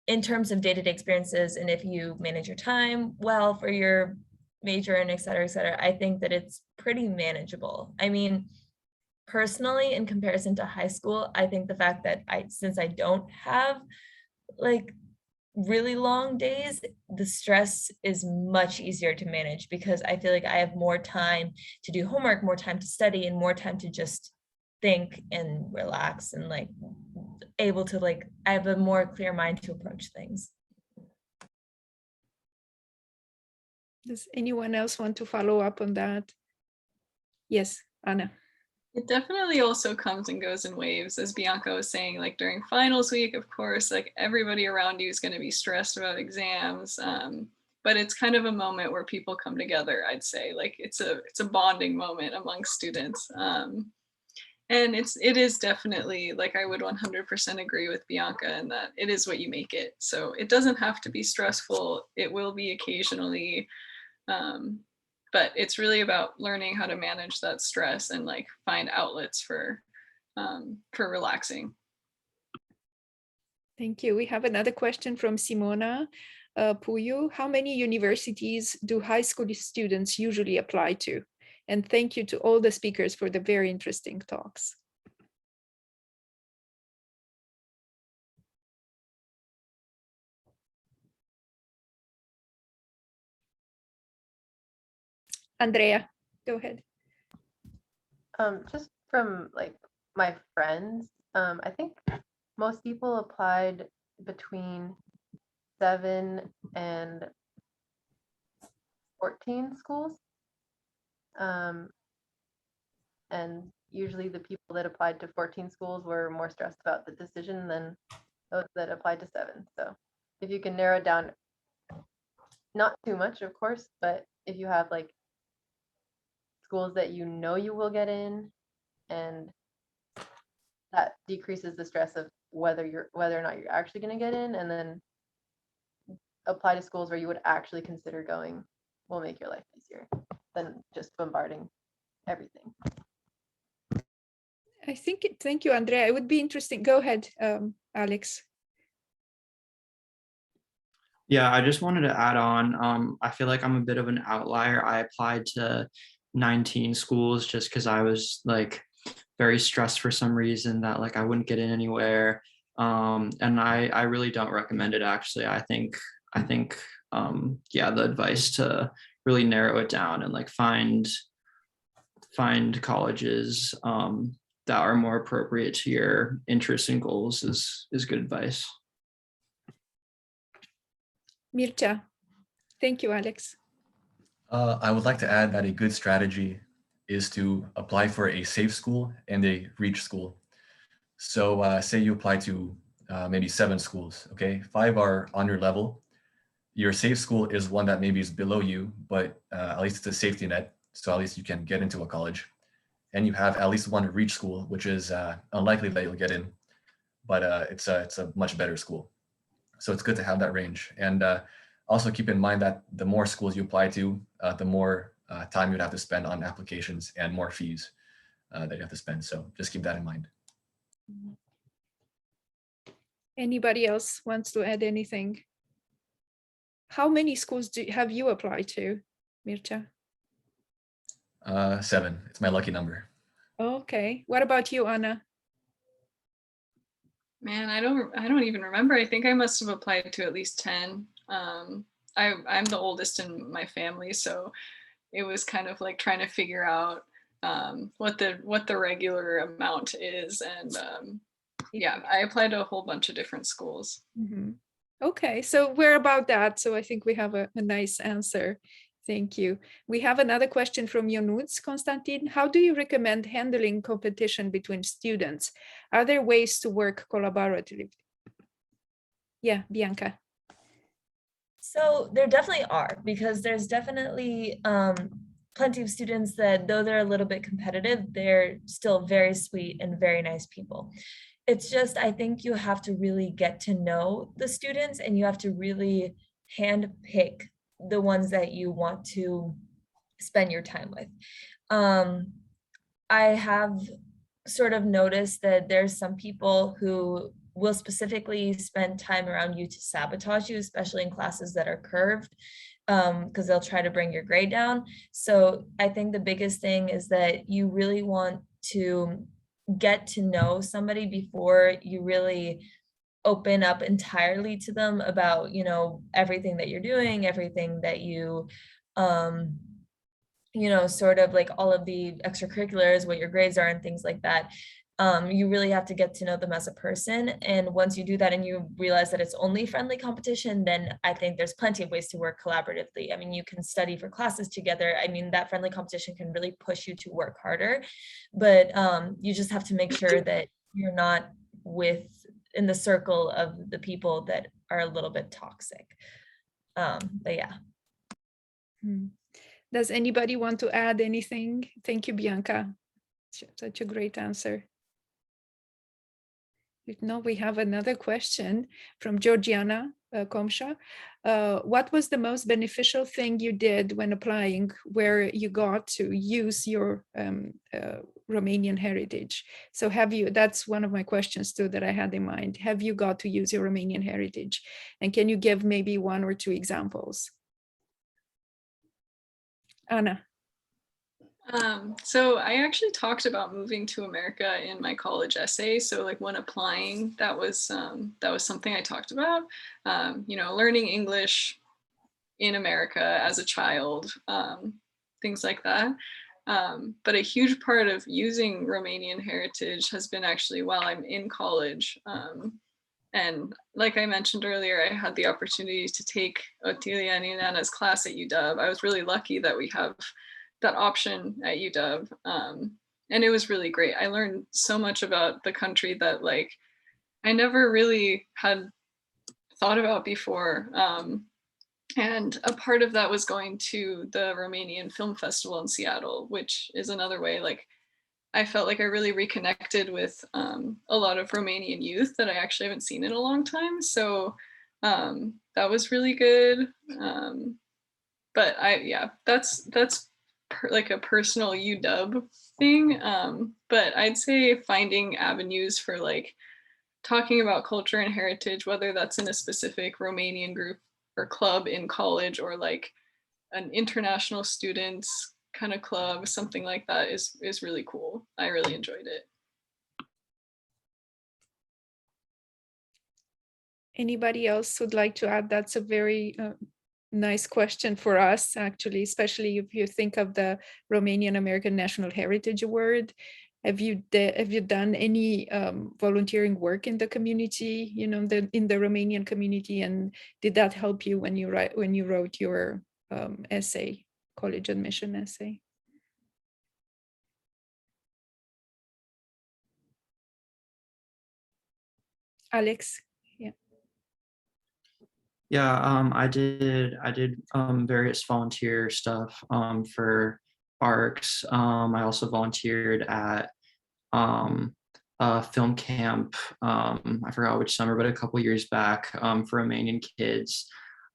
in terms of day-to-day experiences, and if you manage your time well for your major and et cetera, I think that it's pretty manageable. I mean, personally, in comparison to high school, I think the fact that since I don't have like really long days, the stress is much easier to manage because I feel like I have more time to do homework, more time to study, and more time to just think and relax and like able to like, I have a more clear mind to approach things. Does anyone else want to follow up on that? Yes, Anna. It definitely also comes and goes in waves, as Bianca was saying, like during finals week, of course, like everybody around you is going to be stressed about exams. But it's kind of a moment where people come together, I'd say. Like it's a bonding moment among students. And it is definitely, like, I would 100% agree with Bianca in that it is what you make it. So it doesn't have to be stressful. It will be occasionally. But it's really about learning how to manage that stress and like find outlets for relaxing. Thank you. We have another question from Simona Puyu. How many universities do high school students usually apply to? And thank you to all the speakers for the very interesting talks. Andrea, go ahead. Just from like my friends, I think most people applied between 7 and 14 schools. And usually the people that applied to 14 schools were more stressed about the decision than those that applied to 7. So if you can narrow it down, not too much, of course, but if you have like schools that you know you will get in, and that decreases the stress of whether or not you're actually going to get in, and then apply to schools where you would actually consider going, will make your life easier than just bombarding everything. I think, thank you, Andrea. It would be interesting. Go ahead, Alex. Yeah, I just wanted to add on, I feel like I'm a bit of an outlier. I applied to 19 schools just because I was like very stressed for some reason that like I wouldn't get in anywhere. And I really don't recommend it actually. I think yeah, the advice to really narrow it down and like find colleges that are more appropriate to your interests and goals is good advice. Mircea. Thank you, Alex. I would like to add that a good strategy is to apply for a safe school and a reach school. So say you apply to maybe 7 schools, okay? 5 are on your level. Your safe school is one that maybe is below you, but at least it's a safety net. So at least you can get into a college. And you have at least one reach school, which is unlikely that you'll get in, but it's a much better school. So it's good to have that range. And also keep in mind that the more schools you apply to, the more time you'd have to spend on applications and more fees that you have to spend. So just keep that in mind. Anybody else wants to add anything? How many schools have you applied to, Mircea? 7. It's my lucky number. Okay. What about you, Anna? Man, I don't even remember. I think I must have applied to at least 10. I'm the oldest in my family, so it was kind of like trying to figure out what the regular amount is, and yeah, I applied to a whole bunch of different schools. Mm-hmm. Okay, so we're about that. So I think we have a nice answer. Thank you. We have another question from Ionuț. Constantin, how do you recommend handling competition between students? Are there ways to work collaboratively? Yeah, Bianca. So there definitely are, because there's definitely plenty of students that, though they're a little bit competitive, they're still very sweet and very nice people. It's just, I think you have to really get to know the students, and you have to really hand pick the ones that you want to spend your time with. I have sort of noticed that there's some people who will specifically spend time around you to sabotage you, especially in classes that are curved, because they'll try to bring your grade down. So I think the biggest thing is that you really want to get to know somebody before you really open up entirely to them about, you know, everything that you're doing, everything that you, you know, sort of like all of the extracurriculars, what your grades are and things like that. You really have to get to know them as a person. And once you do that and you realize that it's only friendly competition, then I think there's plenty of ways to work collaboratively. I mean, you can study for classes together. I mean, that friendly competition can really push you to work harder, but you just have to make sure that you're not in the circle of the people that are a little bit toxic. But yeah. Does anybody want to add anything? Thank you, Bianca. Such a great answer. If not, we have another question from Georgiana Komsha. What was the most beneficial thing you did when applying, where you got to use your Romanian heritage? So have you, that's one of my questions too that I had in mind. Have you got to use your Romanian heritage? And can you give maybe 1 or 2 examples? Anna. So I actually talked about moving to America in my college essay. So like when applying, that was something I talked about, you know, learning English in America as a child, things like that. But a huge part of using Romanian heritage has been actually while I'm in college. And like I mentioned earlier, I had the opportunity to take Otilia and Inana's class at UW. I was really lucky that we have that option at UW. And it was really great. I learned so much about the country that like I never really had thought about before. And a part of that was going to the Romanian Film Festival in Seattle, which is another way like I felt like I really reconnected with a lot of Romanian youth that I actually haven't seen in a long time. So that was really good. But that's like a personal UW thing. But I'd say finding avenues for like talking about culture and heritage, whether that's in a specific Romanian group or club in college or like an international students kind of club, something like that is really cool. I really enjoyed it. Anybody else would like to add? That's a very nice question for us, actually, especially if you think of the Romanian-American National Heritage Award. Have you done any volunteering work in the community, you know, in the Romanian community, and did that help you when you wrote your essay, college admission essay? Alex? Yeah, I did various volunteer stuff for ARCs. I also volunteered at a film camp, I forgot which summer, but a couple years back for Romanian kids.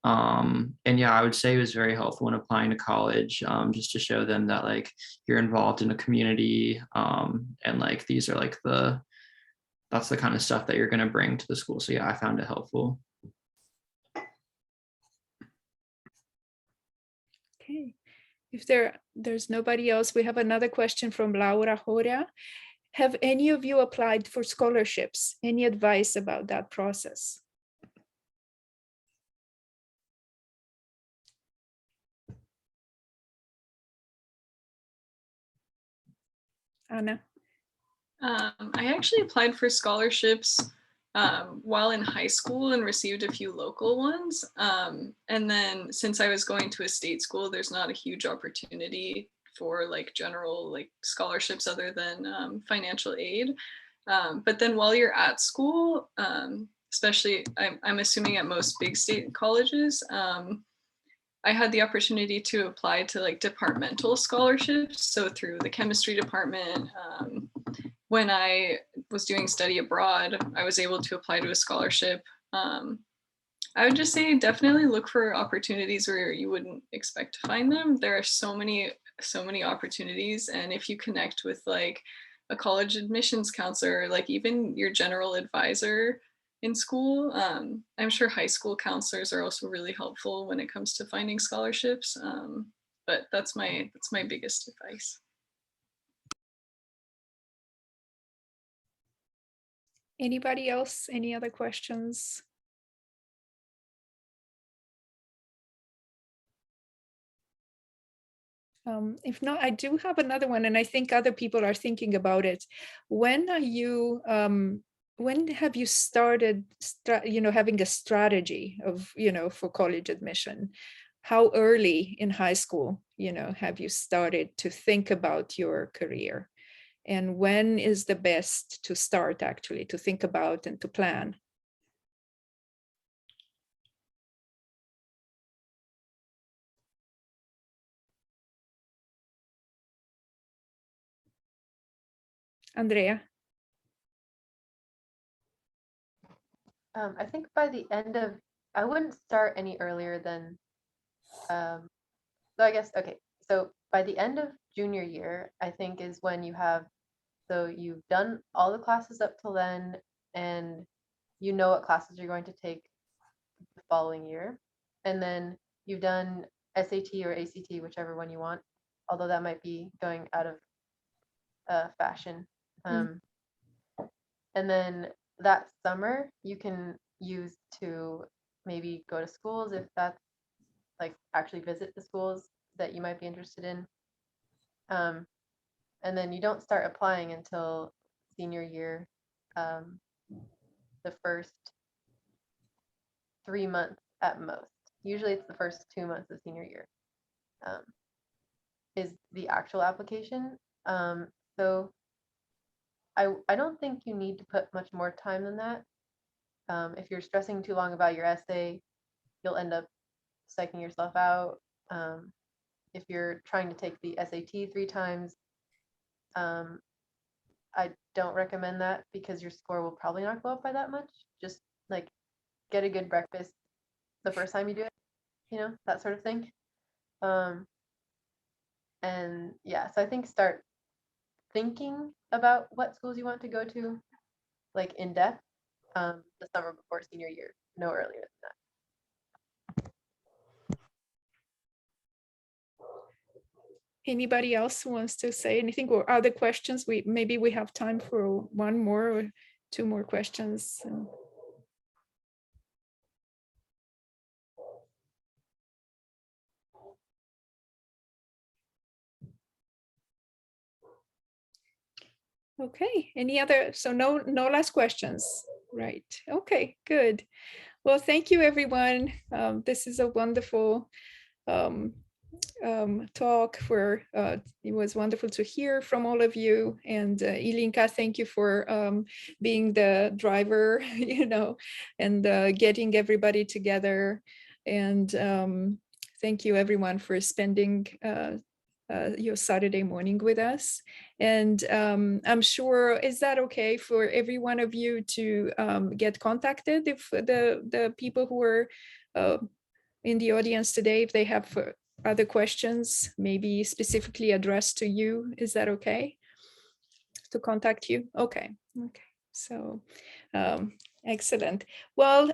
And yeah, I would say it was very helpful when applying to college, just to show them that like you're involved in a community, and like these are like that's the kind of stuff that you're going to bring to the school. So yeah, I found it helpful. Okay, if there's nobody else, we have another question from Laura Horea. Have any of you applied for scholarships? Any advice about that process? Anna? I actually applied for scholarships while in high school and received a few local ones. And then since I was going to a state school, there's not a huge opportunity for like general like scholarships other than financial aid. But then while you're at school, especially I'm assuming at most big state colleges, I had the opportunity to apply to like departmental scholarships. So through the chemistry department, when I was doing study abroad, I was able to apply to a scholarship. I would just say definitely look for opportunities where you wouldn't expect to find them. There are so many opportunities. And if you connect with like a college admissions counselor, like even your general advisor in school, I'm sure high school counselors are also really helpful when it comes to finding scholarships. But that's my biggest advice. Anybody else? Any other questions? If not, I do have another one, and I think other people are thinking about it. When are you, when have you started, having a strategy of, for college admission? How early in high school, have you started to think about your career? And when is the best to start actually to think about and to plan? Andrea? I think by the end of, I wouldn't start any earlier than, so I guess, okay. So by the end of junior year, I think is when you have, so you've done all the classes up till then, and you know what classes you're going to take the following year. And then you've done SAT or ACT, whichever one you want, although that might be going out of fashion. And then that summer you can use to maybe go to schools if that's like actually visit the schools that you might be interested in. And then you don't start applying until senior year, the first 3 months at most. Usually it's the first 2 months of senior year is the actual application. So I don't think you need to put much more time than that. If you're stressing too long about your essay, you'll end up psyching yourself out. If you're trying to take the SAT 3 times, I don't recommend that because your score will probably not go up by that much. Just like get a good breakfast the first time you do it, that sort of thing. And yeah, so I think start thinking about what schools you want to go to, like in depth, the summer before senior year, no earlier than that. Anybody else wants to say anything or other questions? Maybe we have time for one more or 2 more questions. Okay, any other, so no last questions, right? Okay, good. Well, thank you everyone. This is a wonderful talk where it was wonderful to hear from all of you. And Ilinca, thank you for being the driver, and getting everybody together. And thank you everyone for spending your Saturday morning with us. And I'm sure, is that okay for every one of you to get contacted if the people who are in the audience today, if they have other questions, maybe specifically addressed to you, is that okay to contact you? Okay, so excellent. Well,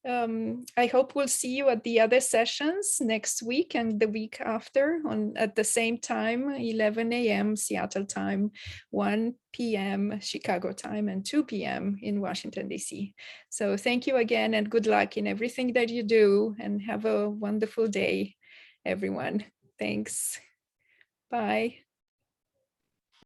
I hope we'll see you at the other sessions next week and the week after at the same time, 11 a.m. Seattle time, 1 p.m. Chicago time, and 2 p.m. in Washington, D.C. So thank you again and good luck in everything that you do, and have a wonderful day, everyone. Thanks. Bye.